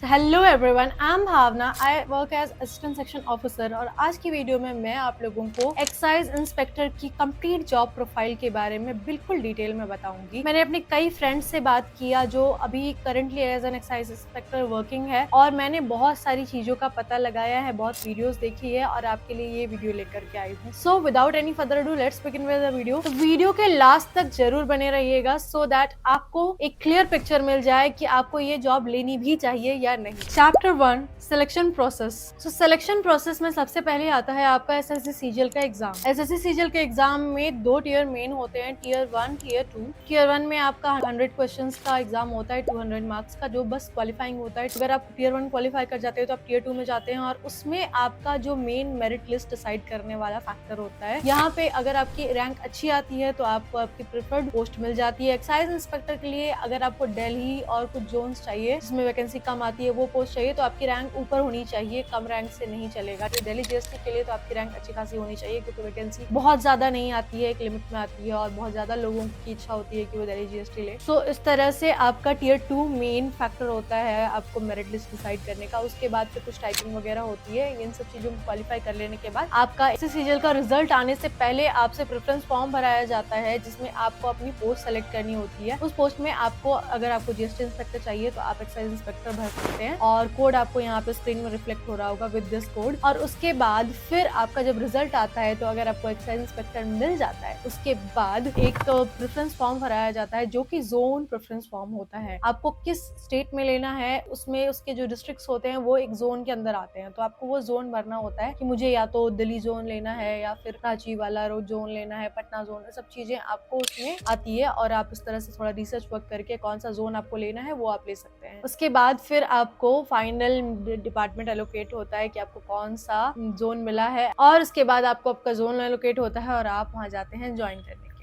Hello everyone, I am Bhavana. I work as assistant section officer और आज की video में मैं आप लोगों को एक्साइज इंस्पेक्टर की कंप्लीट जॉब प्रोफाइल के बारे में बिल्कुल डिटेल में बताऊंगी। मैंने अपने कई फ्रेंड्स से बात किया जो अभी currently as an excise inspector working है और मैंने बहुत सारी चीजों का पता लगाया है, बहुत वीडियोस देखी है और आपके लिए ये वीडियो लेकर के आई हूँ। So without any further do let's begin with the video. तो वीडियो के लास्ट तक जरूर बने रहिएगा सो दैट आपको एक क्लियर पिक्चर मिल जाए कि आपको ये जॉब लेनी भी चाहिए या नहीं। Chapter 1 selection process. So selection process में सबसे पहले आता है आपका एसएससी सीजीएल का एग्जाम। एसएससी सीजीएल के एग्जाम में 2 टियर मेन होते हैं, टियर 1 टियर 2। टियर 1 में आपका 100 क्वेश्चंस का एग्जाम होता है, 200 मार्क्स का, जो बस क्वालिफाइंग होता है। अगर आप टियर 1 क्वालिफाई कर जाते हो तो आप टियर 2 में जाते हैं और उसमें आपका जो मेन मेरिट लिस्ट डिसाइड करने वाला फैक्टर होता है। यहाँ पे अगर आपकी रैंक अच्छी आती है तो आपको आपकी प्रेफर्ड पोस्ट मिल जाती है। एक्साइज इंस्पेक्टर के लिए अगर आपको दिल्ली और कुछ जोन्स चाहिए जिसमें वैकेंसी कम आती है वो पोस्ट चाहिए तो आपकी रैंक ऊपर होनी चाहिए, कम रैंक से नहीं चलेगा। तो दिल्ली जीएसटी के लिए तो आपकी रैंक अच्छी खासी होनी चाहिए क्योंकि वैकेंसी बहुत ज्यादा नहीं आती है, एक लिमिट में आती है और बहुत ज्यादा लोगों की इच्छा होती है कि वो दिल्ली जीएसटी ले। तो इस तरह से आपका टियर 2 मेन फैक्टर होता है आपको मेरिट लिस्ट डिसाइड करने का। उसके बाद फिर कुछ टाइपिंग वगैरह होती है। इन सब चीजों को क्वालिफाई कर लेने के बाद आपका सीजीएल का रिजल्ट आने से पहले आपसे प्रेफरेंस फॉर्म भराया जाता है जिसमें आपको अपनी पोस्ट सेलेक्ट करनी होती है। उस पोस्ट में आपको अगर आपको जीएसटी इंस्पेक्टर चाहिए तो आप एक्साइज इंस्पेक्टर भर सकते हैं और कोड आपको यहाँ पे स्क्रीन में रिफ्लेक्ट हो रहा होगा विद दिस कोड। और उसके बाद फिर आपका जब रिजल्ट आता है तो अगर आपको एक्साइज इंस्पेक्टर मिल जाता है उसके बाद एक प्रेफरेंस फॉर्म भराया जाता है जो कि जोन प्रेफरेंस फॉर्म होता है। आपको किस स्टेट में लेना है उसमें उसके जो डिस्ट्रिक्ट्स होते हैं वो एक जोन के अंदर आते हैं, तो आपको वो जोन भरना होता है कि मुझे या तो दिल्ली जोन लेना है या फिर रांची वाला जोन लेना है, पटना जोन, सब चीजें आपको उसमें आती है और आप इस तरह से थोड़ा रिसर्च वर्क करके कौन सा जोन आपको लेना है वो आप ले सकते हैं। उसके बाद फिर आपको फाइनल डिपार्टमेंट एलोकेट होता है कि आपको कौन सा जोन मिला है और उसके बाद आपको आपका जोन एलोकेट होता है और आप वहां जाते हैं ज्वाइन करने के लिए।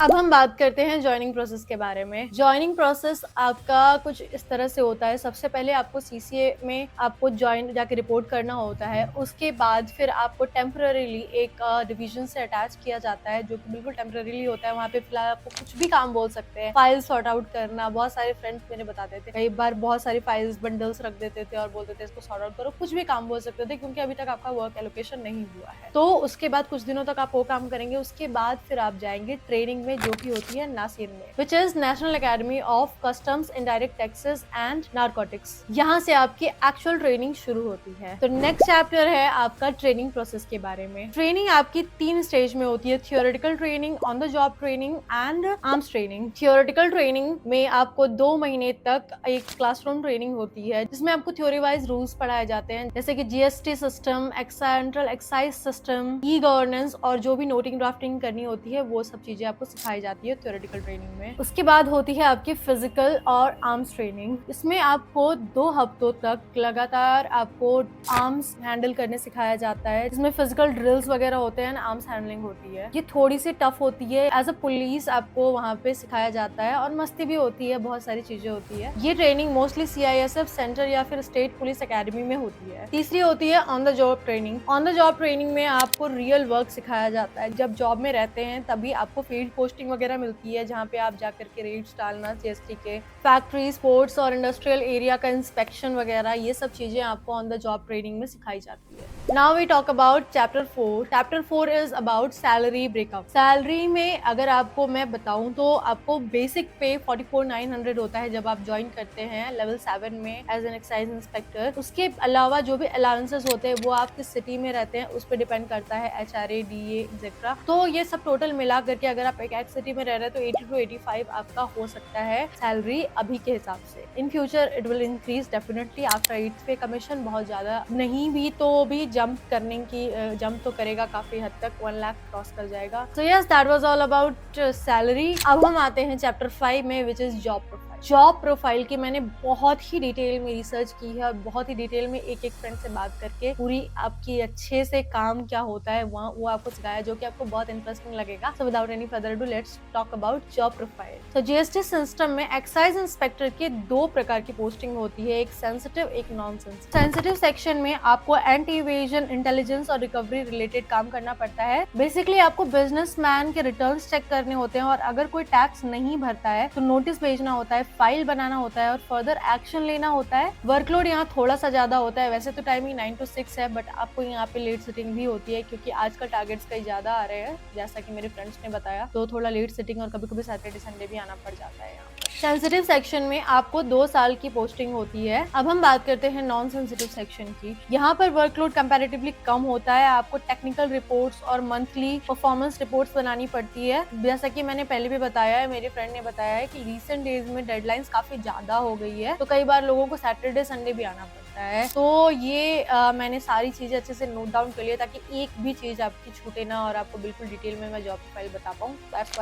अब हम बात करते हैं ज्वाइनिंग प्रोसेस के बारे में। ज्वाइनिंग प्रोसेस आपका कुछ इस तरह से होता है। सबसे पहले आपको सीसीए में आपको ज्वाइन जाके रिपोर्ट करना होता है। उसके बाद फिर आपको टेम्पररीली एक डिवीजन से अटैच किया जाता है जो कि बिल्कुल टेम्पररीली होता है। वहाँ पे फिलहाल आपको कुछ भी काम बोल सकते हैं, फाइल सॉर्ट आउट करना। बहुत सारे फ्रेंड्स मेरे बताते थे कई बार बहुत सारी फाइल्स बंडल्स रख देते थे और बोलते थे इसको सॉर्ट आउट करो, कुछ भी काम बोल सकते थे क्योंकि अभी तक आपका वर्क एलोकेशन नहीं हुआ है। तो उसके बाद कुछ दिनों तक आप वो काम करेंगे। उसके बाद फिर आप जाएंगे ट्रेनिंग में जो कि होती है नासिर में, which is national academy of customs, indirect taxes and narcotics. यहाँ से आपकी एक्चुअल ट्रेनिंग शुरू होती है। तो नेक्स्ट चैप्टर है आपका ट्रेनिंग प्रोसेस के बारे में। ट्रेनिंग आपकी 3 स्टेज में होती है, theoretical training, on the job training and arms training. Theoretical training में आपको 2 महीने तक एक क्लासरूम ट्रेनिंग होती है जिसमें आपको थ्योरी वाइज रूल्स पढ़ाए जाते हैं जैसे कि GST system, central excise system, e governance और जो भी नोटिंग ड्राफ्टिंग करनी होती है वो सब चीजें आपको सिखाई जाती है थ्योरेटिकल ट्रेनिंग में। उसके बाद होती है आपकी फिजिकल और आर्म्स ट्रेनिंग। इसमें आपको 2 हफ्तों तक लगातार आपको आर्म्स हैंडल करने सिखाया जाता है जिसमें फिजिकल ड्रिल्स वगैरह होते हैं, आर्म्स हैंडलिंग होती है। ये थोड़ी सी टफ होती है। एज अ पुलिस आपको वहाँ पे सिखाया जाता है और मस्ती भी होती है, बहुत सारी चीजें होती है। ये ट्रेनिंग मोस्टली सीआईएसएफ सेंटर या फिर स्टेट पुलिस एकेडमी में होती है। तीसरी होती है on the job training. On the job training में आपको रियल वर्क सिखाया जाता है। जब जॉब में रहते हैं तभी आपको फील्ड पोस्टिंग वगैरह मिलती है जहाँ पे आप जाकर के रेड्स डालना, जीएसटी के फैक्ट्री, स्पोर्ट्स और इंडस्ट्रियल एरिया का इंस्पेक्शन वगैरह, ये सब चीजें आपको ऑन द जॉब ट्रेनिंग में सिखाई जाती है। Now we talk about chapter 4। Chapter 4 is about salary breakup. Salary में अगर आपको मैं बताऊं तो आपको बेसिक पे 44,900 होता है जब आप ज्वाइन करते हैं लेवल 7 में एज एन एक्साइज इंस्पेक्टर। उसके अलावा जो भी अलाउंसेस होते हैं वो आप किस सिटी में रहते हैं उस पर डिपेंड करता है, एचआरए, डीए एक्सेट्रा। तो ये सब टोटल मिला करके अगर आप एक सिटी में रह रहे हैं तो 80 to 85 आपका हो सकता है सैलरी अभी के हिसाब से। In future it will increase definitely after 8th पे। कमीशन बहुत ज्यादा नहीं भी तो भी जंप करने की जंप तो करेगा काफी हद तक, 1 लाख क्रॉस कर जाएगा। So yes, that was all about salary. अब हम आते हैं चैप्टर 5 में which is job profile. Job profile की मैंने बहुत ही डिटेल में रिसर्च की है और बहुत ही डिटेल में एक फ्रेंड से बात करके पूरी आपकी अच्छे से काम क्या होता है वो आपको सिखाया जो कि आपको बहुत इंटरेस्टिंग लगेगा। So without any further do let's talk about job profile. तो जीएसटी सिस्टम में एक्साइज इंस्पेक्टर के 2 प्रकार की पोस्टिंग होती है, एक सेंसिटिव, एक नॉन सेंसिटिव। सेंसिटिव सेक्शन में आपको एंटी इवेजन, इंटेलिजेंस और रिकवरी रिलेटेड काम करना पड़ता है। बेसिकली आपको बिजनेसमैन के रिटर्न्स चेक करने होते हैं और अगर कोई टैक्स नहीं भरता है तो नोटिस भेजना होता है फाइल बनाना होता है और फर्दर एक्शन लेना होता है। वर्कलोड यहाँ थोड़ा सा ज्यादा होता है। वैसे तो टाइमिंग 9 to 6 है, बट आपको यहाँ पे लेट सिटिंग भी होती है क्योंकि आजकल टारगेट्स कई ज्यादा आ रहे हैं, जैसा कि मेरे फ्रेंड्स ने बताया, तो थोड़ा लेट सिटिंग और कभी कभी सैटरडे संडे भी आना पड़ जाता है यहाँ पर। सेंसिटिव सेक्शन में आपको 2 साल की पोस्टिंग होती है। अब हम बात करते हैं नॉन सेंसिटिव सेक्शन की। यहाँ पर वर्कलोड कंपैरेटिवली कम होता है। आपको टेक्निकल रिपोर्ट्स और मंथली परफॉर्मेंस रिपोर्ट्स बनानी पड़ती है। जैसा कि मैंने पहले भी बताया है, मेरे फ्रेंड ने बताया है कि रिसेंट डेज में डेडलाइंस काफी ज्यादा हो गई है, तो कई बार लोगों को सैटरडे संडे भी आना पड़ता है। तो ये मैंने सारी चीजें अच्छे से नोट डाउन कर लिया ताकि एक भी चीज आपकी छूटे ना और आपको बिल्कुल डिटेल में मैं जॉब प्रोफाइल बता पाऊँ।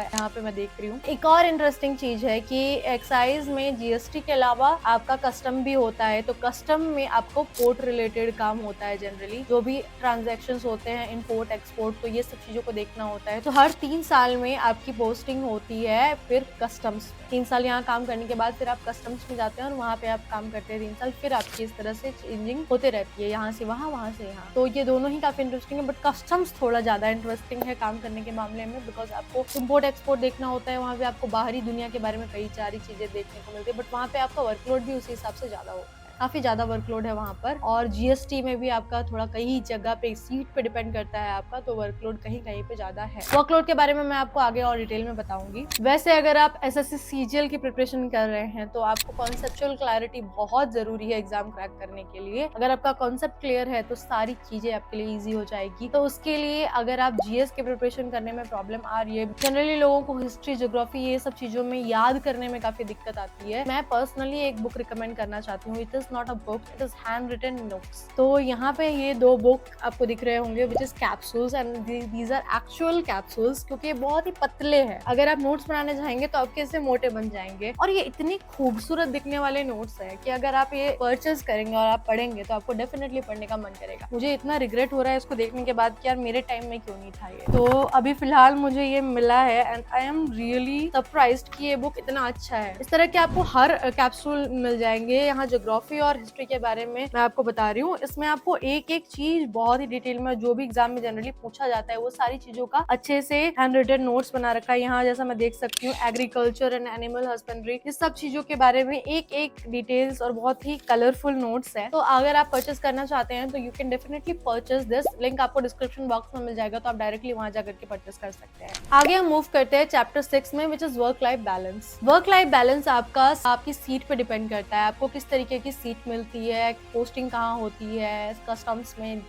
यहाँ पे मैं देख रही हूँ। एक और इंटरेस्टिंग चीज है कि एक्साइज में जीएसटी के अलावा आपका कस्टम भी होता है। तो कस्टम में आपको पोर्ट रिलेटेड काम होता है। जनरली जो भी ट्रांजैक्शंस होते हैं, इंपोर्ट एक्सपोर्ट, तो ये सब चीजों को देखना होता है। तो हर 3 साल में आपकी पोस्टिंग होती है। फिर कस्टम्स 3 साल यहाँ काम करने के बाद फिर आप कस्टम्स में जाते हैं और वहाँ पे आप काम करते हैं 3 साल। फिर आपकी इस तरह से चेंजिंग होते रहती है, यहाँ से वहाँ से यहाँ। तो ये दोनों ही काफी इंटरेस्टिंग है, बट कस्टम्स थोड़ा ज्यादा इंटरेस्टिंग है काम करने के मामले में, बिकॉज आपको इंपोर्ट एक्सपोर्ट देखना होता है। वहाँ पे आपको बाहरी दुनिया के बारे में कई सारी चीजें देखने को मिलती है, बट वहाँ पे आपका वर्कलोड भी उसी हिसाब से ज्यादा होगा। काफी ज्यादा वर्कलोड है वहाँ पर। और जीएसटी में भी आपका थोड़ा कई जगह पे सीट पे डिपेंड करता है आपका, तो वर्कलोड कहीं कहीं पे ज्यादा है। वर्कलोड के बारे में मैं आपको आगे और डिटेल में बताऊंगी। वैसे अगर आप एसएससी सीजीएल की प्रिपरेशन कर रहे हैं तो आपको कॉन्सेप्चुअल क्लैरिटी बहुत जरूरी है एग्जाम क्रैक करने के लिए। अगर आपका कॉन्सेप्ट क्लियर है तो सारी चीजें आपके लिए ईजी हो जाएगी। तो उसके लिए अगर आप जीएस की प्रिपरेशन करने में प्रॉब्लम आ रही है, जनरली लोगों को हिस्ट्री, ज्योग्राफी, ये सब चीजों में याद करने में काफी दिक्कत आती है, मैं पर्सनली एक बुक रिकमेंड करना चाहती हूँ। It is not a book, it is hand written notes. तो यहाँ पे ये 2 बुक आपको दिख रहे होंगे, which is capsules, and these are actual capsules, क्योंकि ये बहुत ही पतले हैं। अगर आप नोट्स बनाने जाएंगे तो आपके इससे मोटे बन जाएंगे। और ये इतनी खूबसूरत दिखने वाले नोट्स है कि अगर आप ये परचेज करेंगे और आप पढ़ेंगे तो आपको डेफिनेटली पढ़ने का मन करेगा। मुझे इतना रिग्रेट हो रहा है इसको देखने के बाद कि यार मेरे टाइम में क्यों नहीं था ये। तो अभी फिलहाल मुझे ये मिला है and I am really surprised कि ये बुक इतना अच्छा है। इस तरह के आपको हर कैप्सूल मिल जाएंगे। यहाँ ज्योग्राफी और हिस्ट्री के बारे में मैं आपको बता रही हूँ। इसमें आपको एक एक चीज बहुत ही डिटेल में, जो भी एग्जाम में जनरली पूछा जाता है, वो सारी चीजों का अच्छे से हैंड रिटन नोट्स बना रखा है। यहाँ जैसा मैं देख सकती हूँ, एग्रीकल्चर एंड एनिमल हस्बेंड्री, इस सब चीजों के बारे में एक एक डिटेल्स और बहुत ही कलरफुल नोट्स है। तो अगर आप परचेस करना चाहते हैं तो you can definitely purchase this. Link आपको डिस्क्रिप्शन बॉक्स में मिल जाएगा, तो आप डायरेक्टली वहां जाकर के परचेस कर सकते हैं। आगे हम मूव करते हैं चैप्टर 6 में, which is work life balance. Work life balance आपकी सीट पे डिपेंड करता है। आपको किस तरीके की सीट मिलती है, पोस्टिंग कहाँ होती है, कस्टम्स में,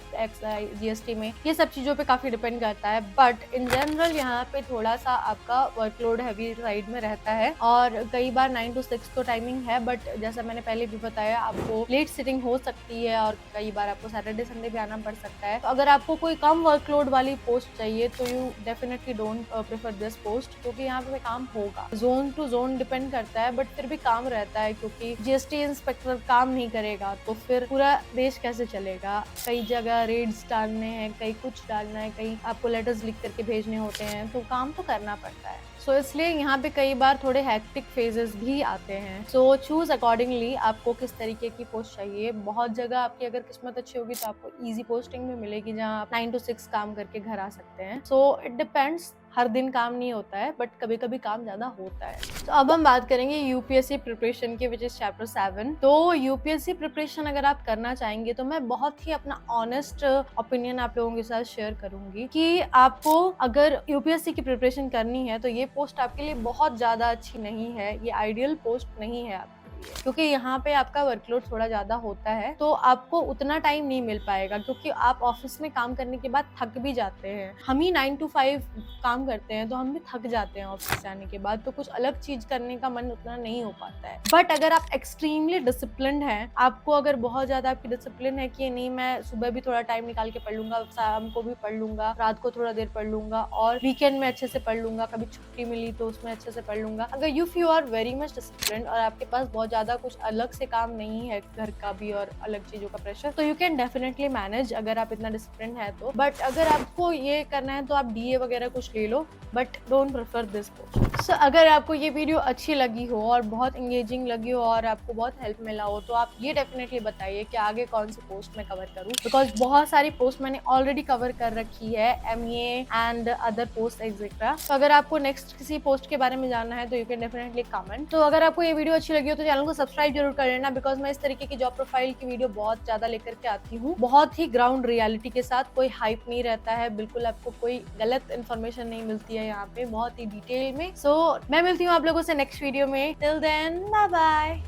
जीएसटी में, ये सब चीजों पे काफी डिपेंड करता है। बट इन जनरल यहाँ पे थोड़ा सा आपका वर्कलोड हैवी साइड में रहता है और कई बार 9 to 6 तो टाइमिंग है, बट जैसा मैंने पहले भी बताया, आपको लेट सिटिंग हो सकती है और कई बार आपको सैटरडे संडे भी आना पड़ सकता है। तो अगर आपको कोई कम वर्कलोड वाली पोस्ट चाहिए तो you definitely don't prefer this post, क्योंकि यहाँ पे काम होगा। जोन टू जोन डिपेंड करता है, बट फिर भी काम रहता है, क्योंकि जीएसटी इंस्पेक्टर काम नहीं करेगा तो फिर पूरा देश कैसे चलेगा। कई जगह रेड्स डालने हैं, कहीं कुछ डालना है, कहीं आपको लेटर्स लिख करके भेजने होते हैं, तो काम तो करना पड़ता है। सो इसलिए यहाँ पे कई बार थोड़े हैक्टिक फेजेस भी आते हैं। सो चूज अकॉर्डिंगली आपको किस तरीके की पोस्ट चाहिए। बहुत जगह आपकी अगर किस्मत अच्छी होगी तो आपको इजी पोस्टिंग भी मिलेगी, जहाँ आप 9 to 6 काम करके घर आ सकते हैं। सो इट डिपेंड्स, हर दिन काम नहीं होता है, बट कभी कभी काम ज्यादा होता है। तो अब हम बात करेंगे यूपीएससी प्रिपरेशन की, विच इज चैप्टर 7। तो यूपीएससी प्रिपरेशन अगर आप करना चाहेंगे तो मैं बहुत ही अपना ऑनेस्ट ओपिनियन आप लोगों के साथ शेयर करूंगी कि आपको अगर यूपीएससी की प्रिपरेशन करनी है तो ये पोस्ट आपके लिए बहुत ज्यादा अच्छी नहीं है, ये आइडियल पोस्ट नहीं है आपके लिए, क्योंकि यहाँ पे आपका वर्कलोड थोड़ा ज्यादा होता है। तो आपको उतना टाइम नहीं मिल पाएगा, क्योंकि आप ऑफिस में काम करने के बाद थक भी जाते हैं। हम ही 9 to 5 काम करते हैं तो हम भी थक जाते हैं ऑफिस जाने के बाद, तो कुछ अलग चीज करने का मन उतना नहीं हो पाता है। बट अगर आप एक्सट्रीमली डिसिप्लिन्ड हैं, आपको अगर बहुत ज्यादा आपकी डिसिप्लिन है कि नहीं, मैं सुबह भी थोड़ा टाइम निकाल के पढ़ लूंगा, शाम को भी पढ़ लूंगा, रात को थोड़ा देर पढ़ लूंगा और वीकेंड में अच्छे से पढ़ लूंगा, कभी छुट्टी मिली तो उसमें अच्छे से पढ़ लूंगा। अगर you are very much disciplined और आपके पास बहुत ज्यादा कुछ अलग से काम नहीं है, घर का भी और अलग चीजों का प्रेशर, तो यू कैन डेफिनेटली मैनेज अगर आप इतना डिसिप्लिन है तो। बट अगर आपको ये करना है तो आप डीए वगैरह कुछ ले लो, but don't prefer this post. So अगर आपको ये वीडियो अच्छी लगी हो और बहुत एंगेजिंग लगी हो और आपको बहुत हेल्प मिला हो तो आप ये डेफिनेटली बताइए कि आगे कौन सी पोस्ट मैं कवर करूँ, बिकॉज बहुत सारी पोस्ट मैंने ऑलरेडी कवर कर रखी है, MA and other post etcetera. तो अगर आपको नेक्स्ट किसी पोस्ट के बारे में जानना है तो यू कैन डेफिनेटली कमेंट। तो अगर आपको ये वीडियो अच्छी लगी हो तो चैनल को सब्सक्राइब जरूर कर लेना, बिकॉज मैं इस तरीके की जॉब प्रोफाइल की वीडियो बहुत ज्यादा लेकर के आती हूँ, बहुत ही ग्राउंड रियलिटी के साथ, कोई हाइप नहीं रहता है, बिल्कुल आपको कोई गलत इन्फॉर्मेशन नहीं मिलती है यहाँ पे, बहुत ही डिटेल में। सो मैं मिलती हूँ आप लोगों से नेक्स्ट वीडियो में। Till then bye bye.